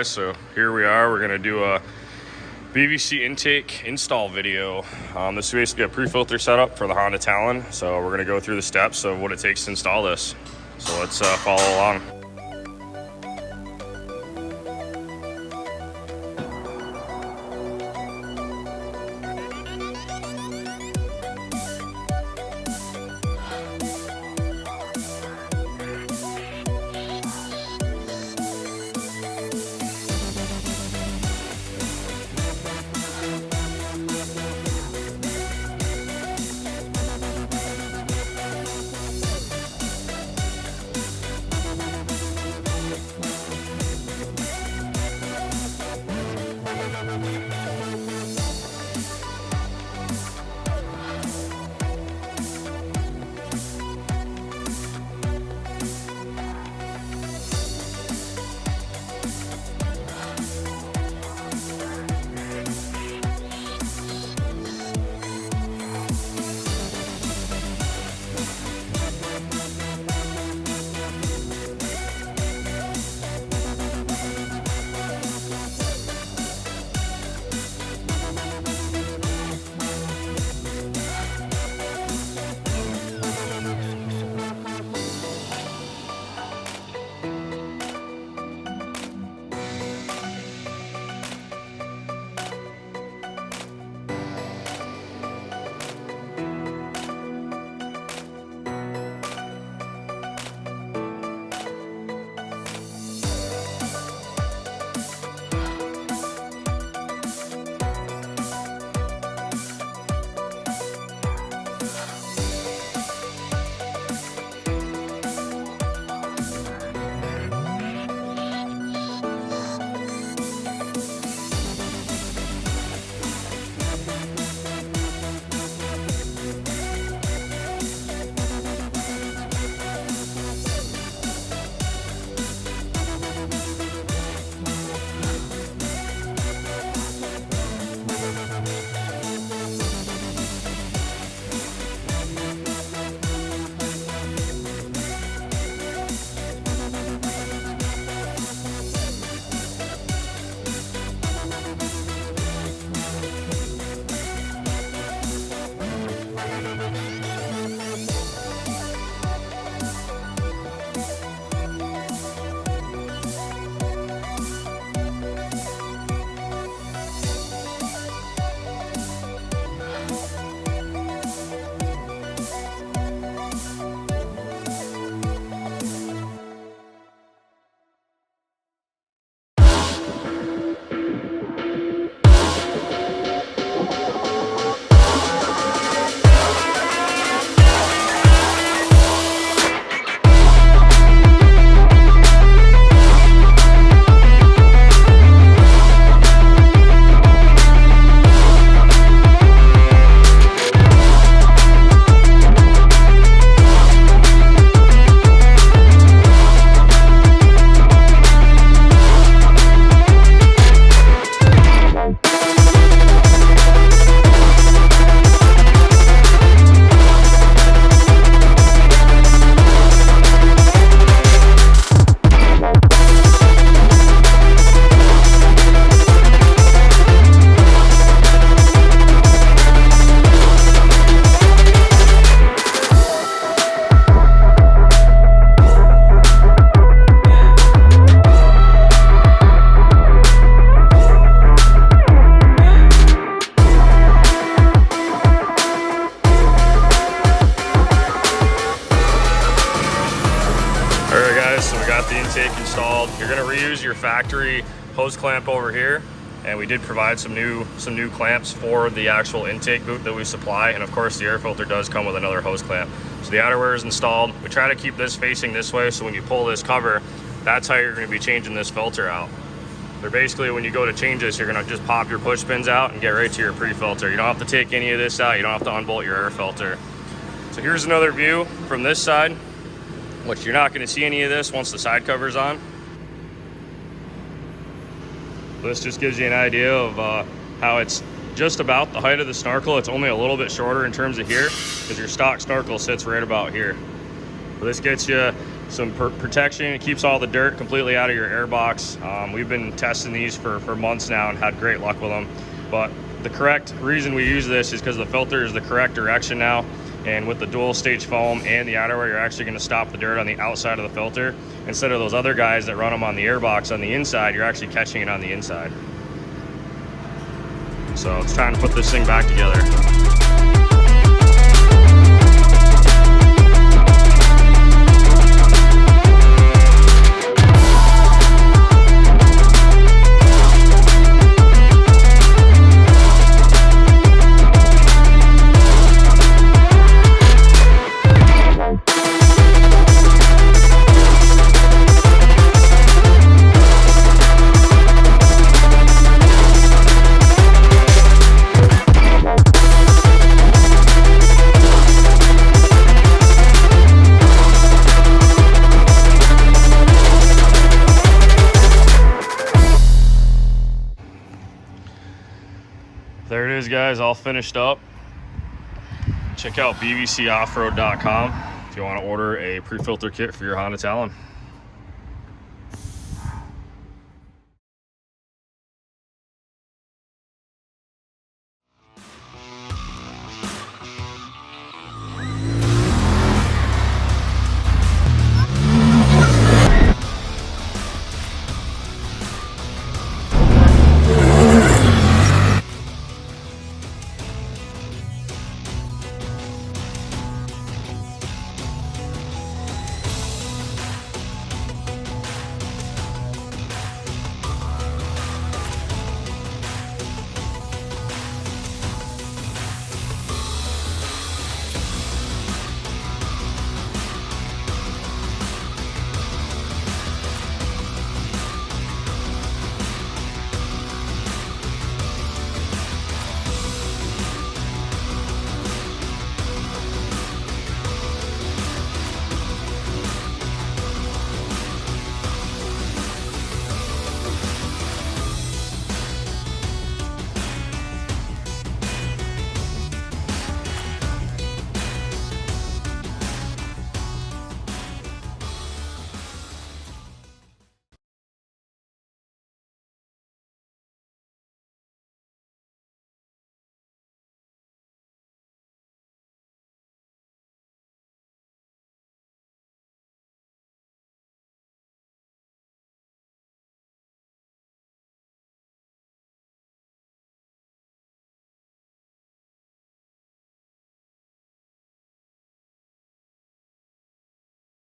guys, so here we are. We're gonna do a BVC intake install video. This is basically a pre-filter setup for the Honda Talon, so we're gonna go through the steps of what it takes to install this. So let's follow along. So we got the intake installed. You're gonna reuse your factory hose clamp over here, and we did provide some new clamps for the actual intake boot that we supply, and of course the air filter does come with another hose clamp. So the outerwear is installed. We try to keep this facing this way, so when you pull this cover, that's how you're gonna be changing this filter out. They're basically, when you go to change this, you're gonna just pop your push pins out and get right to your pre-filter. You don't have to take any of this out. You don't have to unbolt your air filter. So here's another view from this side, which you're not gonna see any of this once the side cover's on. This just gives you an idea of how it's just about the height of the snorkel. It's only a little bit shorter in terms of here, because your stock snorkel sits right about here. So this gets you some protection. It keeps all the dirt completely out of your airbox. We've been testing these for months now and had great luck with them. But the correct reason we use this is because the filter is the correct direction now. And with the dual stage foam and the outerwear, you're actually going to stop the dirt on the outside of the filter. Instead of those other guys that run them on the airbox on the inside, you're actually catching it on the inside. So it's time to put this thing back together. There it is, guys, all finished up. Check out bvcoffroad.com if you want to order a pre-filter kit for your Honda Talon.